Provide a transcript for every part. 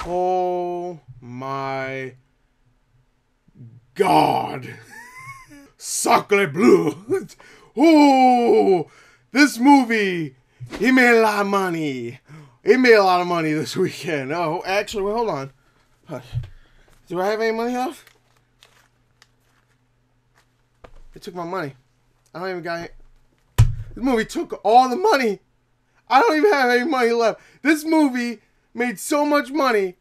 Oh my God. Sacre bleu. Oh, this movie, he made a lot of money. He made a lot of money this weekend. Oh, actually, wait, hold on. Do I have any money left? It took my money. I don't even got it. This movie took all the money. I don't even have any money left. This movie made so much money.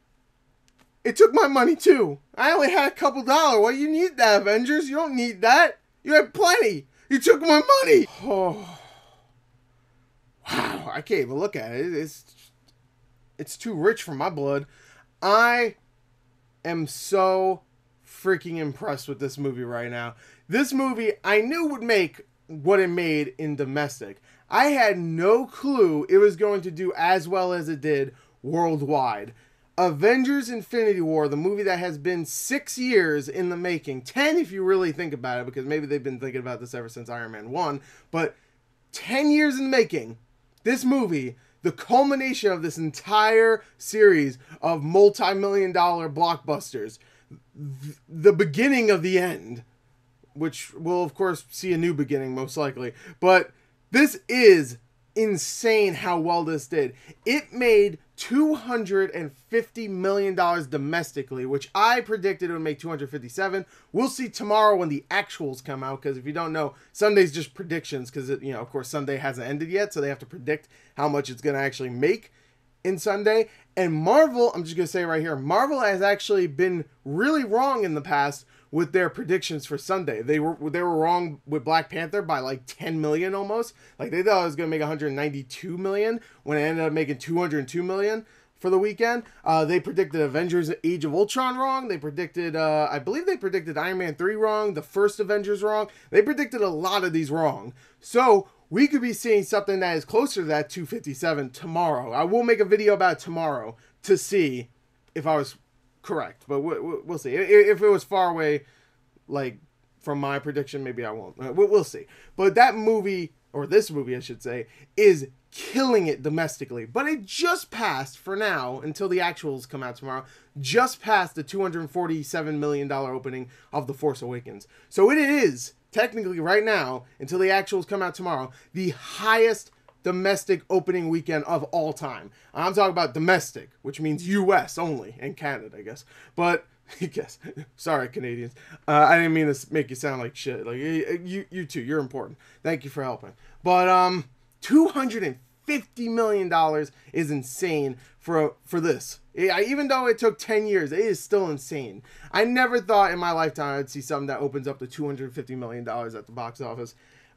It took my money too. I only had a couple dollars. Well, you need that, Avengers. You don't need that. You had plenty. You took my money. Oh, wow. I can't even look at it. It's too rich for my blood. I am so freaking impressed with this movie right now. This movie I knew would make what it made in domestic. I had no clue it was going to do as well as it did worldwide. Avengers Infinity War, the movie that has been 6 years in the making, 10 if you really think about it, because maybe they've been thinking about this ever since Iron Man 1, but 10 years in the making, this movie, the culmination of this entire series of multi-million-dollar blockbusters, the beginning of the end, which will of course see a new beginning most likely, but this is insane how well this did. It made $250 million domestically, which I predicted it would make 257. We'll see tomorrow when the actuals come out, because if you don't know, Sunday's just predictions, because of course Sunday hasn't ended yet, so they have to predict how much it's going to actually make in Sunday. And Marvel, I'm just going to say right here, Marvel has actually been really wrong in the past with their predictions for Sunday. They were wrong with Black Panther by like 10 million almost. Like they thought it was going to make 192 million when it ended up making 202 million for the weekend. They predicted Avengers Age of Ultron wrong. They predicted, I believe they predicted Iron Man 3 wrong, the first Avengers wrong. They predicted a lot of these wrong. So we could be seeing something that is closer to that 257 tomorrow. I will make a video about it tomorrow to see if I was correct, but we'll see. If it was far away, like from my prediction, maybe I won't. We'll see. But that movie, or this movie, I should say, is killing it domestically. But it just passed, for now, until the actuals come out tomorrow, just passed the $247 million opening of The Force Awakens. So it is, technically right now, until the actuals come out tomorrow, the highest domestic opening weekend of all time. I'm talking about domestic, which means US only, and Canada, I guess. But yes, sorry, Canadians. I didn't mean to make you sound like shit. Like you too, you're important. Thank you for helping. But $250 million is insane for this. Even though it took 10 years, it is still insane. I never thought in my lifetime I'd see something that opens up to $250 million at the box office.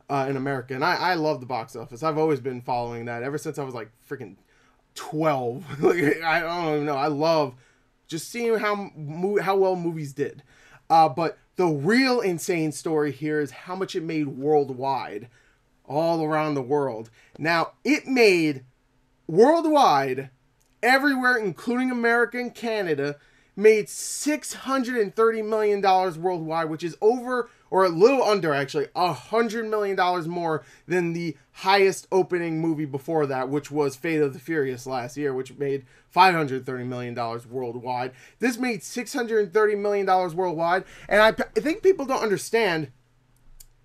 In America, and I love the box office. I've always been following that ever since I was like freaking 12. Like, I don't even know. I love just seeing how well movies did. But the real insane story here is how much it made worldwide, all around the world. Now, it made worldwide, everywhere, including America and Canada, made $630 million worldwide, which is over, or a little under actually, $100 million more than the highest opening movie before that, which was Fate of the Furious last year, which made $530 million worldwide. This made $630 million worldwide, and I think people don't understand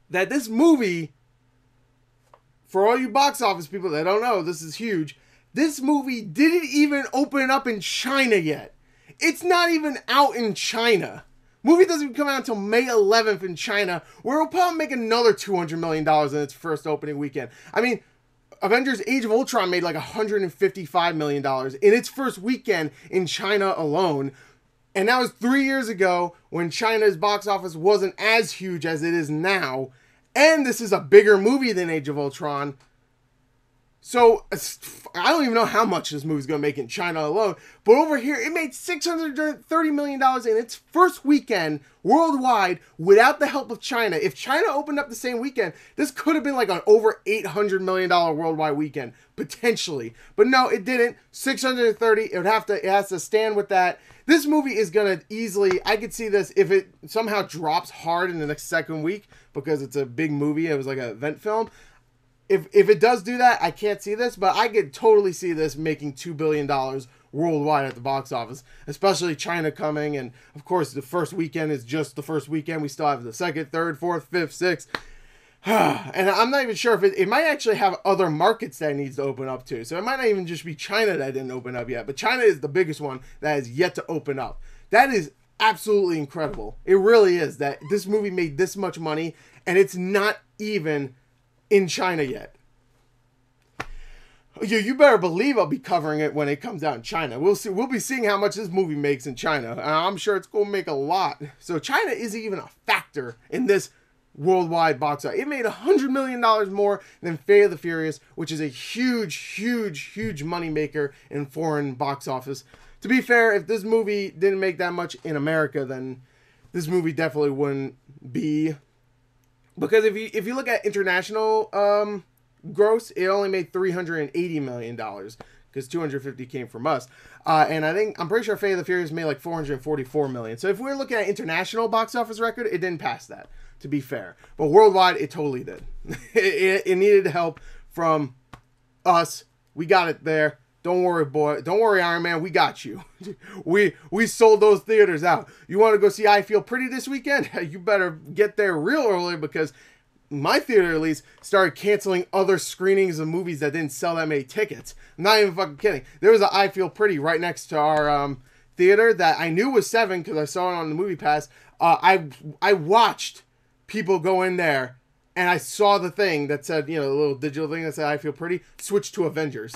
that this movie, for all you box office people that don't know, this is huge, this movie didn't even open up in China yet. It's not even out in China. Movie doesn't even come out until May 11th in China, where it'll probably make another $200 million in its first opening weekend. I mean, Avengers Age of Ultron made like $155 million in its first weekend in China alone. And that was 3 years ago when China's box office wasn't as huge as it is now. And this is a bigger movie than Age of Ultron. So, I don't even know how much this movie's going to make in China alone. But over here, it made $630 million in its first weekend worldwide without the help of China. If China opened up the same weekend, this could have been like an over $800 million worldwide weekend, potentially. But no, it didn't. 630, it has to stand with that. This movie is going to easily, I could see this if it somehow drops hard in the next second week because it's a big movie. It was like an event film. If it does do that, I can't see this, but I could totally see this making $2 billion worldwide at the box office, especially China coming. And of course, the first weekend is just the first weekend. We still have the second, third, fourth, fifth, sixth. And I'm not even sure if it might actually have other markets that it needs to open up to. So it might not even just be China that didn't open up yet. But China is the biggest one that has yet to open up. That is absolutely incredible. It really is that this movie made this much money and it's not even in China yet. You better believe I'll be covering it when it comes out in China. We'll see. We'll be seeing how much this movie makes in China. I'm sure it's going to make a lot. So China isn't even a factor in this worldwide box office. It made $100 million more than Fate of the Furious, which is a huge, huge, huge money maker in foreign box office. To be fair, if this movie didn't make that much in America, then this movie definitely wouldn't be. Because if you look at international gross, it only made $380 million because 250 came from us. And I'm pretty sure Fate of the Furious made like 444 million. So if we're looking at international box office record, it didn't pass that, to be fair. But worldwide, it totally did. it needed help from us. We got it there. Don't worry, boy. Don't worry, Iron Man. We got you. we sold those theaters out. You want to go see I Feel Pretty this weekend? You better get there real early because my theater, at least, started canceling other screenings of movies that didn't sell that many tickets. I'm not even fucking kidding. There was an I Feel Pretty right next to our theater that I knew was 7 because I saw it on the Movie Pass. I watched people go in there and I saw the thing that said, the little digital thing that said I Feel Pretty, switch to Avengers.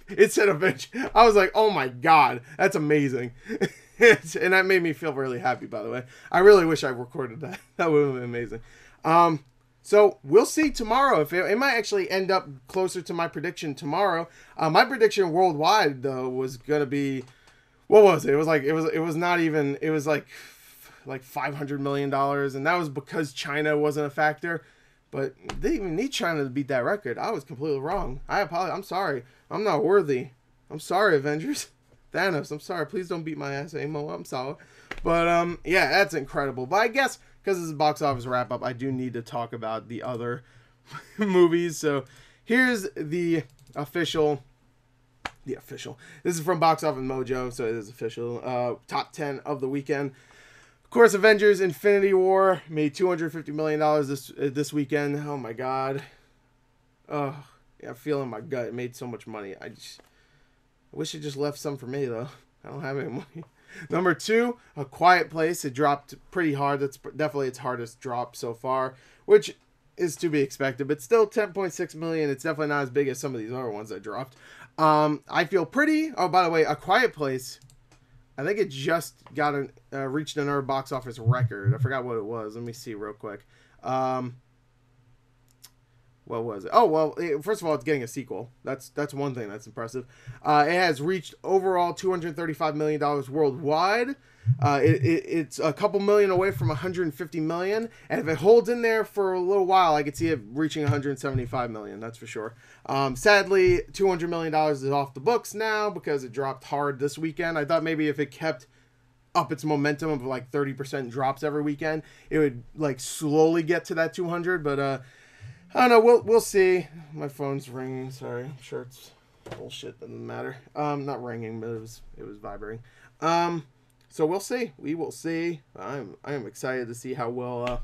It said Avengers. I was like, oh my God, that's amazing. And that made me feel really happy, by the way. I really wish I recorded that. That would have been amazing. So we'll see tomorrow. If it might actually end up closer to my prediction tomorrow. My prediction worldwide, though, was going to be, what was it? It was like $500 million. And that was because China wasn't a factor. But they didn't even need China to beat that record. I was completely wrong. I apologize. I'm sorry. I'm not worthy. I'm sorry, Avengers. Thanos, I'm sorry. Please don't beat my ass anymore. I'm sorry. But, yeah, that's incredible. But I guess because this is a box office wrap-up, I do need to talk about the other movies. So here's the official. This is from Box Office Mojo, so it is official. Top 10 of the weekend. Of course, Avengers Infinity War made $250 million this weekend. Oh, my God. Oh, yeah, I feel in my gut. It made so much money. I wish it just left some for me, though. I don't have any money. Number 2, A Quiet Place. It dropped pretty hard. That's definitely its hardest drop so far, which is to be expected, but still 10.6 million. It's definitely not as big as some of these other ones that dropped. I Feel Pretty. Oh, by the way, A Quiet Place, I think it just got reached another box office record. I forgot what it was. Let me see real quick. What was it? Oh, well, first of all, it's getting a sequel. That's one thing that's impressive. It has reached overall $235 million worldwide. It's a couple million away from $150 million. And if it holds in there for a little while, I could see it reaching $175 million. That's for sure. Sadly, $200 million is off the books now because it dropped hard this weekend. I thought maybe if it kept up its momentum of like 30% drops every weekend, it would like slowly get to that 200. But I don't know. We'll see. My phone's ringing. Sorry. I'm sure it's bullshit. Doesn't matter. Not ringing, but it was vibrating. So we'll see. We will see. I am excited to see how well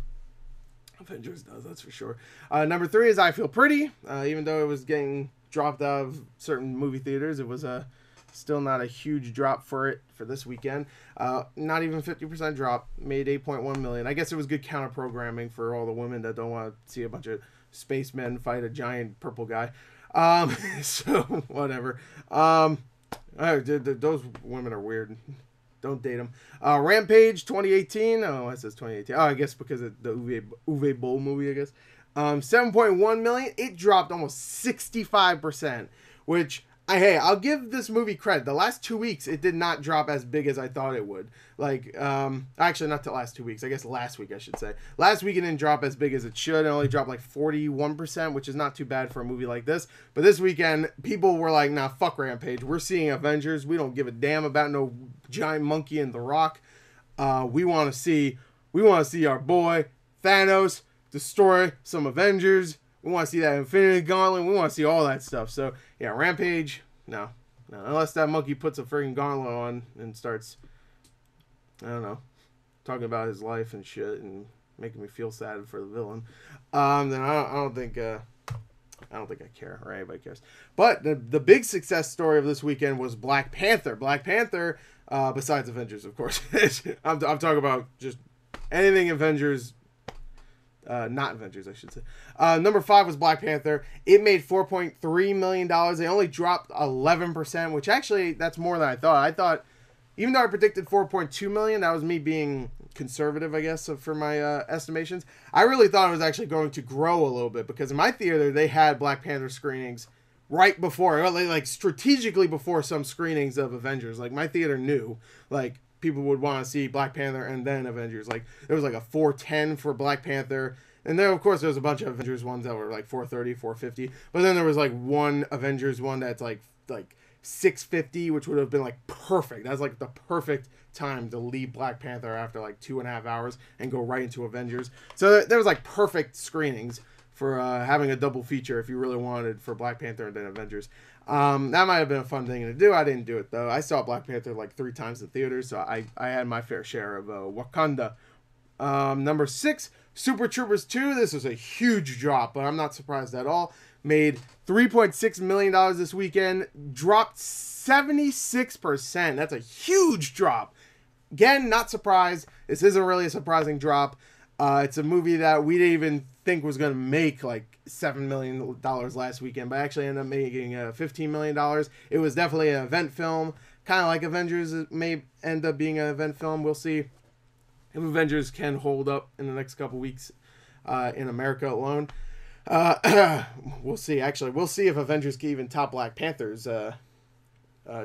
Avengers does. That's for sure. Number 3 is I Feel Pretty. Even though it was getting dropped out of certain movie theaters, it was still not a huge drop for this weekend. Not even 50% drop. Made 8.1 million. I guess it was good counter programming for all the women that don't want to see a bunch of spacemen fight a giant purple guy. So whatever. Those women are weird. Don't date them. Rampage 2018. Oh, it says 2018. Oh, I guess because of the Uwe Boll movie, I guess. 7.1 million. It dropped almost 65%, which I'll give this movie credit. The last 2 weeks, it did not drop as big as I thought it would. Like, actually, not the last 2 weeks. I guess last week, I should say. Last week, it didn't drop as big as it should. It only dropped like 41%, which is not too bad for a movie like this. But this weekend, people were like, nah, fuck Rampage. We're seeing Avengers. We don't give a damn about no giant monkey in The Rock. We want to see our boy Thanos destroy some Avengers. We want to see that Infinity Gauntlet. We want to see all that stuff. So, yeah, Rampage, no. Unless that monkey puts a friggin' gauntlet on and starts, I don't know, talking about his life and shit and making me feel sad for the villain. Then I don't think I care or anybody cares. But the big success story of this weekend was Black Panther. Black Panther, besides Avengers, of course. I'm talking about just anything Avengers. Not Avengers, I should say. Number 5 was Black Panther. It made $4.3 million. They only dropped 11%, which actually, that's more than I thought. I thought, even though I predicted 4.2 million, that was me being conservative, I guess, for my estimations. I really thought it was actually going to grow a little bit, because in my theater, they had Black Panther screenings right before, like strategically before some screenings of Avengers. Like, my theater knew, like, people would want to see Black Panther and then Avengers. Like, there was like a 410 for Black Panther, and then of course there was a bunch of Avengers ones that were like 430, 450, but then there was like one Avengers one that's like 650, which would have been like perfect. That's like the perfect time to leave Black Panther after like 2.5 hours and go right into Avengers. So there was like perfect screenings for having a double feature if you really wanted, for Black Panther and then Avengers. That might have been a fun thing to do. I didn't do it though. I saw Black Panther like 3 times in theaters, so I had my fair share of Wakanda. Number 6, Super Troopers 2. This was a huge drop, but I'm not surprised at all. Made $3.6 million this weekend. Dropped 76%. That's a huge drop. Again, not surprised. This isn't really a surprising drop. It's a movie that we didn't even think was going to make like $7 million last weekend, but actually ended up making $15 million. It was definitely an event film, kind of like Avengers. It may end up being an event film. We'll see if Avengers can hold up in the next couple weeks in America alone. We'll see. Actually, we'll see if Avengers can even top Black Panther's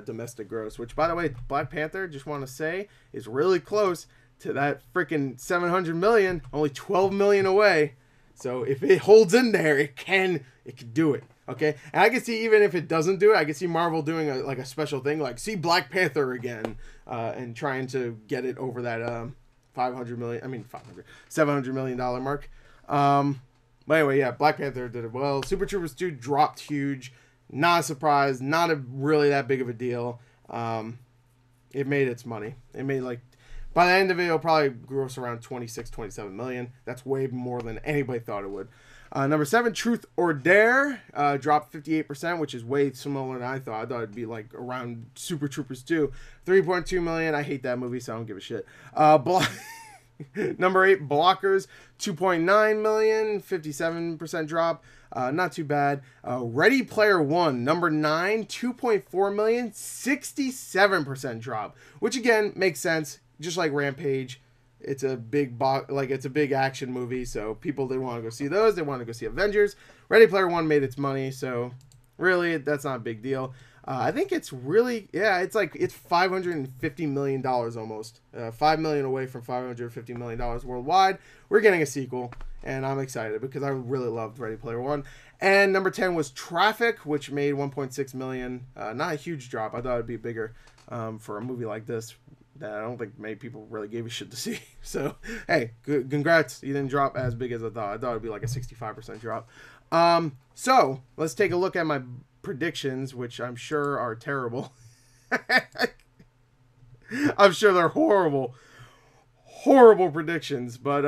domestic gross, which, by the way, Black Panther, just want to say, is really close to that freaking 700 million, only 12 million away. So if it holds in there, it can do it. Okay, and I can see, even if it doesn't do it, I can see Marvel doing a special thing, like see Black Panther again, and trying to get it over that $700 million mark. But anyway, yeah, Black Panther did it well. Super Troopers 2 dropped huge. Not a surprise. Not really that big of a deal. It made its money. It made like, by the end of it, it'll probably gross around 27 million. That's way more than anybody thought it would. Number 7, Truth or Dare, dropped 58%, which is way smaller than I thought. I thought it'd be like around Super Troopers 2. 3.2 million. I hate that movie, so I don't give a shit. Number 8, Blockers, 2.9 million, 57% drop. Not too bad. Ready Player One, number 9, 2.4 million, 67% drop, which again makes sense. Just like Rampage, it's a big it's a big action movie, so people didn't want to go see those. They wanted to go see Avengers. Ready Player One made its money, so really that's not a big deal. I think it's really, it's $550 million almost. 5 million away from $550 million worldwide. We're getting a sequel, and I'm excited because I really loved Ready Player One. And number 10 was Traffic, which made 1.6 million. Not a huge drop. I thought it'd be bigger for a movie like this that I don't think many people really gave a shit to see. So, hey, congrats. You didn't drop as big as I thought. I thought it'd be like a 65% drop. So, let's take a look at my predictions, which I'm sure are terrible. I'm sure they're horrible predictions, but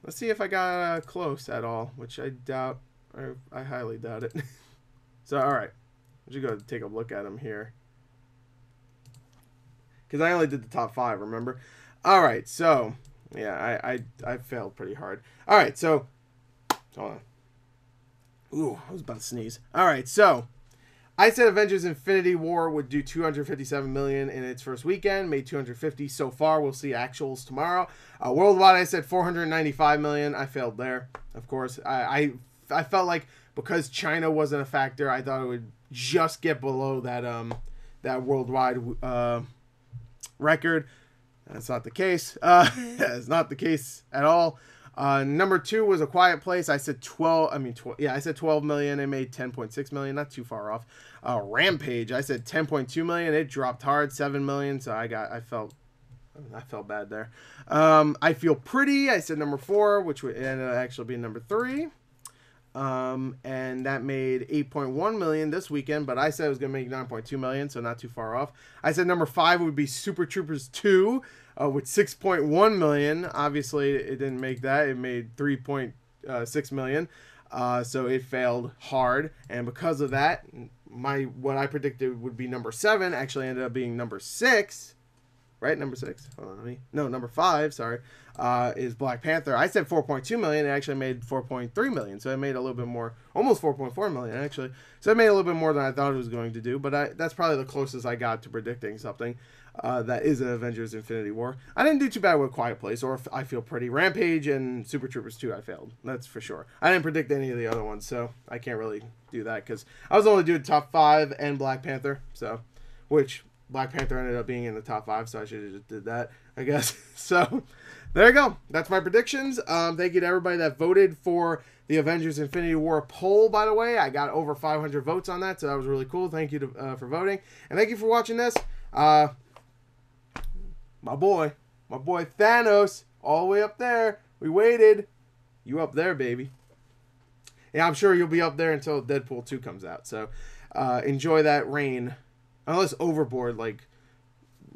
let's see if I got close at all, which I doubt, or I highly doubt it. So, all right, let's go take a look at them here, because I only did the top 5, remember? All right, so yeah, I failed pretty hard. All right, so hold on. Ooh, I was about to sneeze. All right, so I said Avengers Infinity War would do 257 million in its first weekend, made 250 so far. We'll see actuals tomorrow. Worldwide, I said 495 million. I failed there, of course. I felt like because China wasn't a factor, I thought it would just get below that that worldwide record. That's not the case. That's not the case at all. Number 2 was A Quiet Place. I said 12 million. It made 10.6 million. Not too far off. Rampage, I said 10.2 million. It dropped hard, 7 million. So I felt bad there. I Feel Pretty, I said number 4, which would end up actually being number 3. and that made 8.1 million this weekend, but I said it was going to make 9.2 million, so not too far off. I said number 5 would be Super Troopers 2 with 6.1 million. Obviously, it didn't make that. It made 3.6 million. So it failed hard, and because of that, what I predicted would be number 7 actually ended up being number 6. Right, number 6. Hold on, number 5. Sorry, is Black Panther. I said 4.2 million. It actually made 4.3 million. So it made a little bit more, almost 4.4 million actually. So it made a little bit more than I thought it was going to do. But that's probably the closest I got to predicting something that is an Avengers: Infinity War. I didn't do too bad with Quiet Place or I Feel Pretty. Rampage and Super Troopers 2, I failed. That's for sure. I didn't predict any of the other ones, so I can't really do that because I was only doing top 5 and Black Panther. So, which Black Panther ended up being in the top 5, so I should have just did that, I guess. So, there you go. That's my predictions. Thank you to everybody that voted for the Avengers: Infinity War poll, by the way. I got over 500 votes on that, so that was really cool. Thank you for voting. And thank you for watching this. My boy Thanos, all the way up there. We waited. You up there, baby. Yeah, I'm sure you'll be up there until Deadpool 2 comes out. So, enjoy that reign. Unless Overboard, like,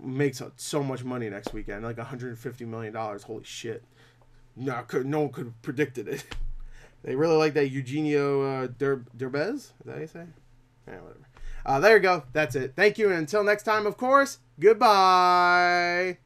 makes so much money next weekend. Like $150 million. Holy shit. No one could have predicted it. They really like that Eugenio Derbez? Is that how you say? Yeah, whatever. There you go. That's it. Thank you. And until next time, of course, goodbye.